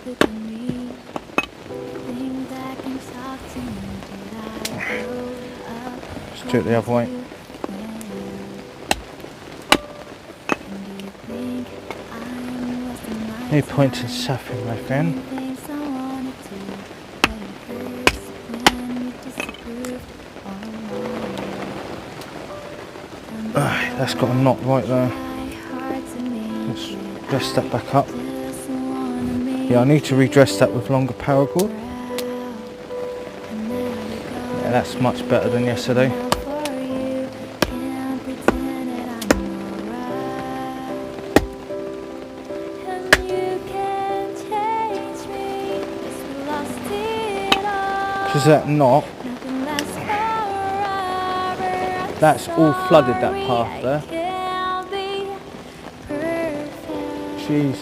Let's do it the other way. No point in suffering, my friend. That's got a knot right there. Let's dress that back up. Yeah, I need to redress that with longer paracord. Yeah, that's much better than yesterday. Just that knot. That's all flooded, that path there. Jeez.